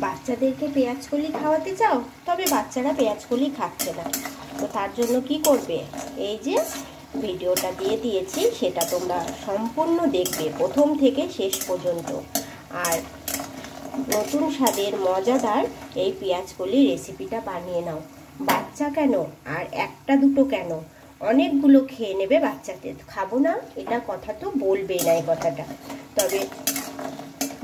বাচ্চাদেরকে পেঁয়াজ কলি খাওয়াতে চাও, তবে বাচ্চারা পেঁয়াজ কলি খাচ্ছে না। তো তার জন্য কি করবে, এই যে ভিডিওটা দিয়ে দিয়েছি সেটা তোমরা সম্পূর্ণ দেখবে প্রথম থেকে শেষ পর্যন্ত। আর নতুন স্বাদের মজাদার এই পেঁয়াজ কলি রেসিপিটা বানিয়ে নাও। বাচ্চা কেন আর একটা দুটো কেন, অনেকগুলো খেয়ে নেবে। বাচ্চাদের খাবো না এটা কথা তো বলবেই না, এই কথাটা তবে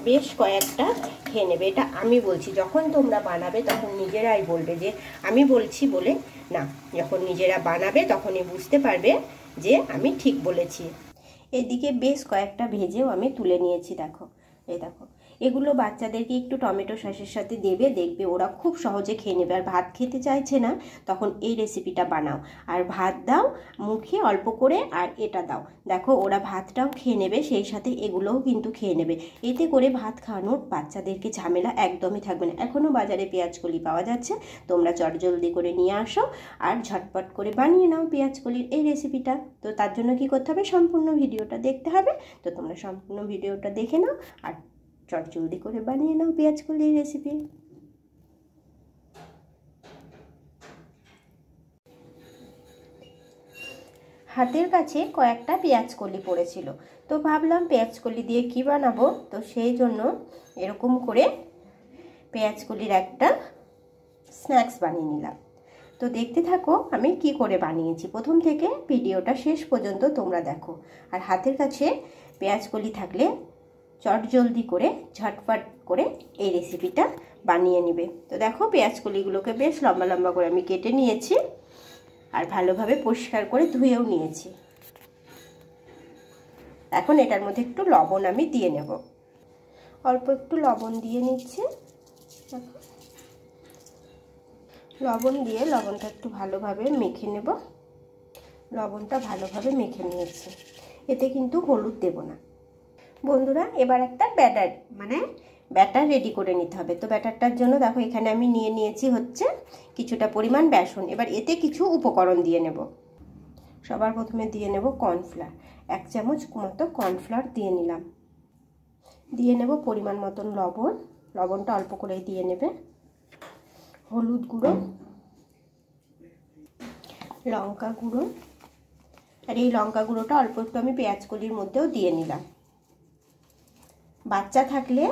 বেশ কয়েকটা খেয়ে নেবে। এটা আমি বলছি, যখন তোমরা বানাবে তখন নিজেরাই বলবে যে আমি বলছি বলে না। যখন নিজেরা বানাবে তখনই বুঝতে পারবে যে আমি ঠিক বলেছি। এদিকে বেশ কয়েকটা ভেজেও আমি তুলে নিয়েছি। দেখো, এই দেখো, এগুলো বাচ্চাদেরকে একটু টমেটো সসের সাথে দেবে, দেখবে ওরা খুব সহজে খেয়ে নেবে। আর ভাত খেতে চাইছে না তখন এই রেসিপিটা বানাও, আর ভাত দাও মুখে অল্প করে, আর এটা দাও, দেখো ওরা ভাতটাও খেয়ে নেবে, সেই সাথে এগুলোও কিন্তু খেয়ে নেবে। এতে করে ভাত খাওয়ানোর বাচ্চাদেরকে ঝামেলা একদমই থাকবে না। এখনও বাজারে পেঁয়াজ কলি পাওয়া যাচ্ছে, তোমরা চটজলদি করে নিয়ে আসো আর ঝটপট করে বানিয়ে নাও পেঁয়াজ কলির এই রেসিপিটা। তো তার জন্য কি করতে হবে, সম্পূর্ণ ভিডিওটা দেখতে হবে। তো তোমরা সম্পূর্ণ ভিডিওটা দেখে নাও আর চটজলদি করে বানিয়ে নাও পেঁয়াজ কলির রেসিপি। হাতের কাছে কয়েকটা পেঁয়াজ কলি পড়েছিল, তো ভাবলাম পেঁয়াজ কলি দিয়ে কি বানাবো। তো সেই জন্য এরকম করে পেঁয়াজ কলির একটা স্ন্যাক্স বানিয়ে নিলাম। তো দেখতে থাকো আমি কি করে বানিয়েছি, প্রথম থেকে ভিডিওটা শেষ পর্যন্ত তোমরা দেখো। আর হাতের কাছে পেঁয়াজ কলি থাকলে চটজলদি করে ঝটপট করে এই রেসিপিটা বানিয়ে নেবে। তো দেখো পেঁয়াজ কলিগুলোকে বেশ লম্বা লম্বা করে আমি কেটে নিয়েছি, আর ভালোভাবে পরিষ্কার করে ধুয়েও নিয়েছি। এখন এটার মধ্যে একটু লবণ আমি দিয়ে নেব, অল্প একটু লবণ দিয়ে নিচ্ছি। লবণ দিয়ে লবণটা একটু ভালোভাবে মেখে নেব। লবণটা ভালোভাবে মেখে নিয়েছি, এতে কিন্তু হলুদ দেব না। বন্ধুরা, এবার একটা ব্যাটার রেডি করে নিতে হবে। তো ব্যাটারটার জন্য দেখো এখানে আমি নিয়ে নিয়েছি হচ্ছে কিছুটা পরিমাণ বেসন। এবার এতে কিছু উপকরণ দিয়ে নেব। সবার প্রথমে দিয়ে নেব কর্নফ্লাওয়ার, 1 চামচ মতো কর্নফ্লাওয়ার দিয়ে নিলাম। দিয়ে নেব পরিমাণ মতন লবণ, লবণটা অল্প করে দিয়ে নেবে। হলুদ গুঁড়ো, লঙ্কা গুঁড়ো, আর এই লঙ্কা গুঁড়োটা অল্প একটু আমি পেঁয়াজ কলির মধ্যেও দিয়ে নিলাম। বাচ্চা থাকলে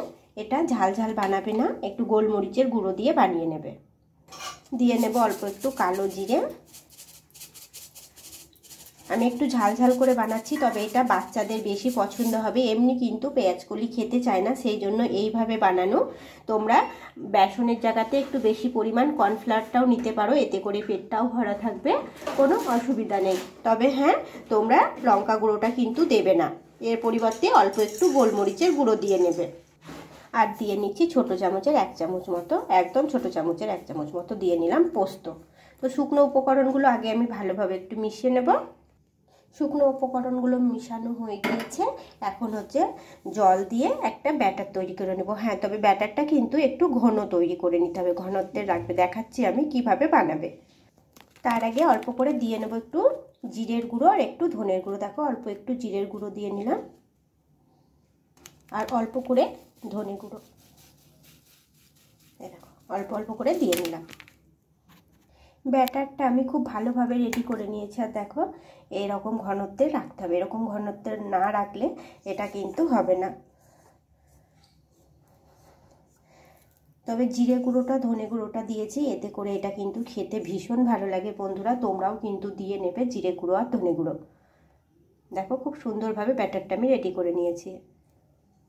এটা ঝাল ঝাল বানাবে না, একটু গোলমরিচের গুঁড়ো দিয়ে বানিয়ে নেবে। দিয়ে নেব অল্প একটু কালো জিরে। আমি একটু ঝাল ঝাল করে বানাচ্ছি, তবে এটা বাচ্চাদের বেশি পছন্দ হবে। এমনি কিন্তু পেঁয়াজ কলি খেতে চায় না, সেই জন্য এইভাবে বানানো। তোমরা বেসনের জায়গাতে একটু বেশি পরিমাণ কর্নফ্লাওয়ারটাও নিতে পারো, এতে করে পেটটাও ভরা থাকবে, কোনো অসুবিধা নেই। তবে হ্যাঁ, তোমরা লঙ্কা গুঁড়োটা কিন্তু দেবে না, এর পরিবর্তে অল্প একটু গোলমরিচের গুঁড়ো দিয়ে নেবে। আর দিয়ে নিচ্ছি ছোট চামচের 1 চামচ মতো, একদম ছোট চামচের 1 চামচ মতো দিয়ে নিলাম পোস্ত। তো শুকনো উপকরণগুলো আগে আমি ভালোভাবে একটু মিশিয়ে নেব। শুকনো উপকরণগুলো মিশানো হয়ে গিয়েছে, এখন হচ্ছে জল দিয়ে একটা ব্যাটার তৈরি করে নেব। হ্যাঁ, তবে ব্যাটারটা কিন্তু একটু ঘন তৈরি করে নিতে হবে, ঘনত্বের রাখবে। দেখাচ্ছি আমি কিভাবে বানাবে। তার আগে অল্প করে দিয়ে নেব একটু জিরের গুঁড়ো আর একটু ধনের গুঁড়ো। দেখো অল্প একটু জিরের গুঁড়ো দিয়ে নিলাম, আর অল্প করে ধনে গুঁড়ো, দেখো অল্প অল্প করে দিয়ে নিলাম। ব্যাটারটা আমি খুব ভালোভাবে রেডি করে নিয়েছি। আর দেখো এরকম ঘনত্বের রাখতে হবে, এরকম ঘনত্বের না রাখলে এটা কিন্তু হবে না। তবে জিরে গুঁড়োটা ধনে গুঁড়োটা দিয়েছি, এতে করে এটা কিন্তু খেতে ভীষণ ভালো লাগে। বন্ধুরা, তোমরাও কিন্তু দিয়ে নেবে জিরে গুঁড়ো আর ধনে গুঁড়ো। দেখো খুব সুন্দরভাবে ব্যাটারটা আমি রেডি করে নিয়েছি।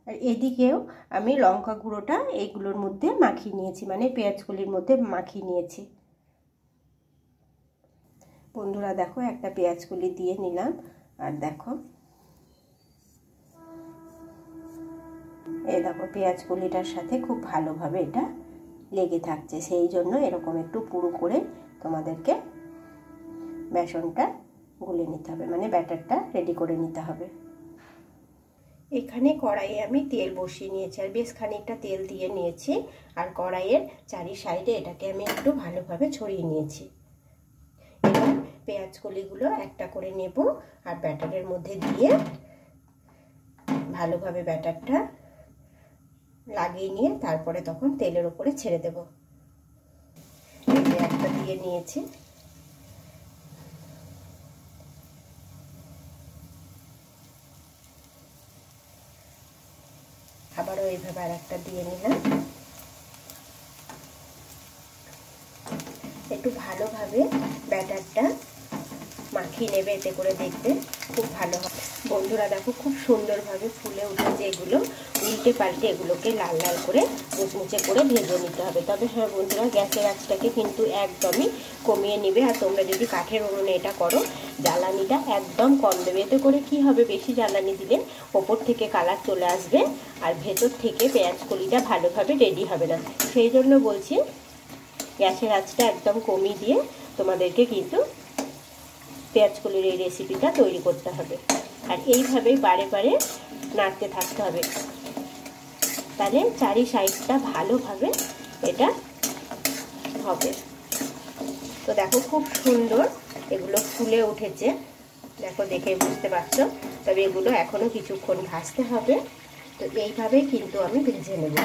আর এদিকেও আমি লঙ্কা গুঁড়োটা এইগুলোর মধ্যে মাখিয়ে নিয়েছি, মানে পেঁয়াজ কলির মধ্যে মাখিয়ে নিয়েছি। বন্ধুরা দেখো একটা পেঁয়াজ কলি দিয়ে নিলাম, আর দেখো এই দেখো পেঁয়াজ কলিটার সাথে খুব ভালোভাবে এটা লেগে থাকছে, সেই জন্য এরকম একটু পুরো করে তোমাদেরকে বেসনটা গুলে নিতে হবে, মানে ব্যাটারটা রেডি করে নিতে হবে। এখানে কড়াইয়ে আমি তেল বসিয়ে নিয়েছি, আর বেশ খানিকটা তেল দিয়ে নিয়েছি। আর কড়াইয়ের চারি সাইডে এটাকে আমি একটু ভালোভাবে ছড়িয়ে নিয়েছি। এবার পেঁয়াজ কলিগুলো একটা করে নেব, আর ব্যাটারের মধ্যে দিয়ে ভালোভাবে ব্যাটারটা লাগিয়ে নিয়ে তারপরে তখন তেলের উপরে ছেড়ে দেব। একটা দিয়ে নিয়েছি, আবারও এইভাবে আর একটা দিয়ে নিলাম। একটু ভালোভাবে ব্যাটারটা মাখিয়ে নেবে, এতে করে দেখবে খুব ভালো হয়। বন্ধুরা দেখো খুব সুন্দরভাবে ফুলে উঠেছে। এগুলো উল্টে পাল্টে এগুলোকে লাল লাল করে মুচমুচে করে ভেজে নিতে হবে। তবে হ্যাঁ বন্ধুরা, গ্যাসের আঁচটাকে কিন্তু একদমই কমিয়ে নেবে। আর তোমরা যদি কাঠের উনুনে এটা করো, জ্বালানিটা একদম কম দেবে। এতে করে কি হবে, বেশি জ্বালানি দিলে ওপর থেকে কালার চলে আসবে আর ভেতর থেকে পেঁয়াজ কলিটা ভালোভাবে রেডি হবে না। সেই জন্য বলছি গ্যাসের আঁচটা একদম কমিয়ে দিয়ে তোমাদেরকে কিন্তু পেঁয়াজ কলির এই রেসিপিটা তৈরি করতে হবে। আর এইভাবেই বারে বারে নাড়তে থাকতে হবে, তাহলে চারি সাইডটা ভালোভাবে এটা হবে। তো দেখো খুব সুন্দর এগুলো ফুলে উঠেছে, দেখো দেখে বুঝতে পারছো। তবে এগুলো এখনো কিছুক্ষণ ভাজতে হবে। তো এইভাবেই কিন্তু আমি ভেজে নেব।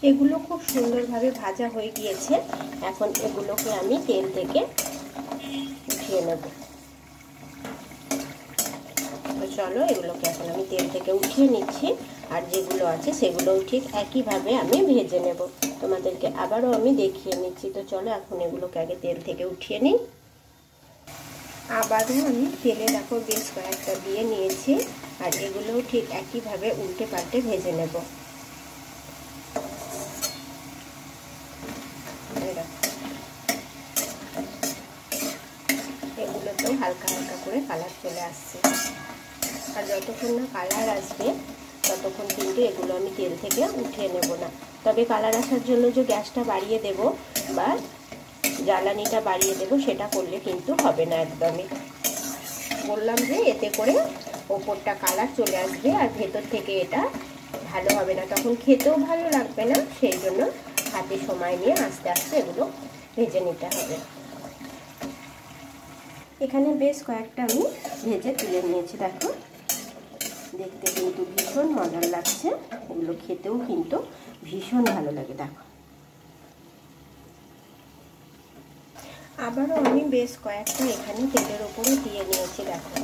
এগুলো খুব সুন্দরভাবে ভাজা হয়ে গিয়েছে। এখন এগুলোকে আমি তেল থেকে উঠিয়ে নেব। তো চলো এগুলোকে এখন আমি তেল থেকে উঠিয়ে নিচ্ছি। আর যেগুলো আছে সেগুলোও ঠিক একইভাবে আমি ভেজে নেব। তোমাদেরকে আবারও আমি দেখিয়ে নিচ্ছি। তো চলো এখন এগুলোকে আগে তেল থেকে উঠিয়ে নিই। আবারও আমি তেলে দেখো বেশ কয়েকটা দিয়ে নিয়েছি। আর এগুলোও ঠিক একইভাবে উল্টে পাল্টে ভেজে নেব। এগুলোতেও হালকা হালকা করে কালার চলে আসছে। আর যতক্ষণ না কালার আসবে ততক্ষণ কিন্তু এগুলো আমি তেল থেকে উঠিয়ে নেব না। তবে কালার আসার জন্য যে গ্যাসটা বাড়িয়ে দেব বা জ্বালানিটা বাড়িয়ে দেব, সেটা করলে কিন্তু হবে না একদমই। বললাম যে এতে করে ওপরটা কালার চলে আসবে আর ভেতর থেকে এটা ভালো হবে না, তখন খেতেও ভালো লাগবে না। সেই জন্য হাতে সময় নিয়ে আস্তে আস্তে এগুলো ভেজে নিতে হবে। এখানে বেশ কয়েকটা আমি ভেজে তুলে নিয়েছি। দেখো দেখতে কিন্তু ভীষণ মজার লাগছে, এগুলো খেতেও কিন্তু ভীষণ ভালো লাগে। দেখো আবারও আমি বেশ কয়েকটা এখানে তেলের ওপরে দিয়ে নিয়েছি। দেখো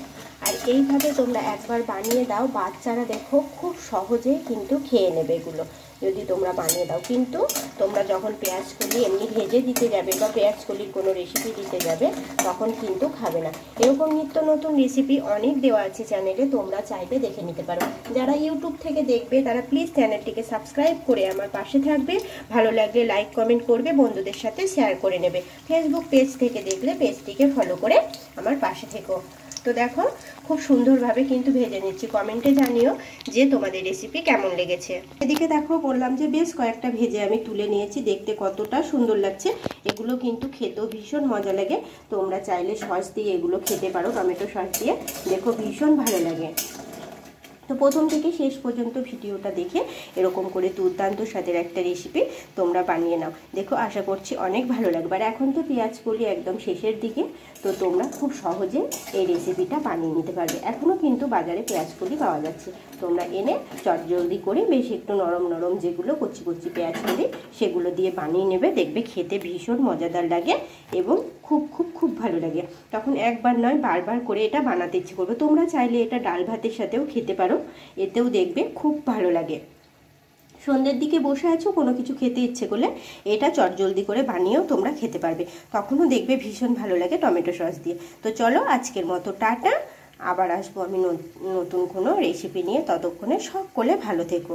আর এইভাবে তোমরা একবার বানিয়ে দাও, বাচ্চারা দেখো খুব সহজেই কিন্তু খেয়ে নেবে এগুলো যদি তোমরা বানিয়ে দাও। কিন্তু তোমরা যখন পেঁয়াজ কলি এমনি ভেজে দিতে যাবে বা পেঁয়াজ কলির কোনো রেসিপি দিতে যাবে তখন কিন্তু খাবে না। এরকম নিত্য নতুন রেসিপি অনেক দেওয়া আছে চ্যানেলে, তোমরা চাইলে দেখে নিতে পারো। যারা ইউটিউব থেকে দেখবে তারা প্লিজ চ্যানেলটিকে সাবস্ক্রাইব করে আমার পাশে থাকবে। ভালো লাগলে লাইক কমেন্ট করবে, বন্ধুদের সাথে শেয়ার করে নেবে। ফেসবুক পেজ থেকে দেখলে পেজটিকে ফলো করে আমার পাশে থেকো। তো দেখো খুব সুন্দরভাবে কিন্তু ভেজে নিচ্ছি। কমেন্টে জানিও যে তোমাদের রেসিপি কেমন লেগেছে। এদিকে দেখো বললাম যে বেশ কয়েকটা ভেজে আমি তুলে নিয়েছি, দেখতে কতটা সুন্দর লাগছে। এগুলো কিন্তু খেতেও ভীষণ মজা লাগে। তোমরা চাইলে সস দিয়ে এগুলো খেতে পারো, টমেটো সস দিয়ে, দেখো ভীষণ ভালো লাগে। তো প্রথম থেকে শেষ পর্যন্ত ভিডিওটা দেখে এরকম করে দুর্দান্ত স্বাদের একটা রেসিপি তোমরা বানিয়ে নাও। দেখো আশা করছি অনেক ভালো লাগবে। আর এখন তো পেঁয়াজ কলি একদম শেষের দিকে, তো তোমরা খুব সহজে এই রেসিপিটা বানিয়ে নিতে পারবে। এখনও কিন্তু বাজারে পেঁয়াজ কলি পাওয়া যাচ্ছে, তোমরা এনে চটজলদি করে বেশ একটু নরম নরম যেগুলো কচি কচি পেঁয়াজ কলি সেগুলো দিয়ে বানিয়ে নেবে। দেখবে খেতে ভীষণ মজাদার লাগে এবং খুব খুব খুব ভালো লাগে। তখন একবার নয় বারবার করে এটা বানাতে ইচ্ছে করবে। তোমরা চাইলে এটা ডাল ভাতের সাথেও খেতে পারো, এতেও দেখবে খুব ভালো লাগে। সন্ধ্যের দিকে বসে আছো, কোনো কিছু খেতে ইচ্ছে করলে এটা চটজলদি করে বানিয়েও তোমরা খেতে পারবে, তখনও দেখবে ভীষণ ভালো লাগে টমেটো সস দিয়ে। তো চলো আজকের মতো টাটা, আবার আসবো আমি নতুন কোনো রেসিপি নিয়ে। ততক্ষণে সকলে ভালো থেকো।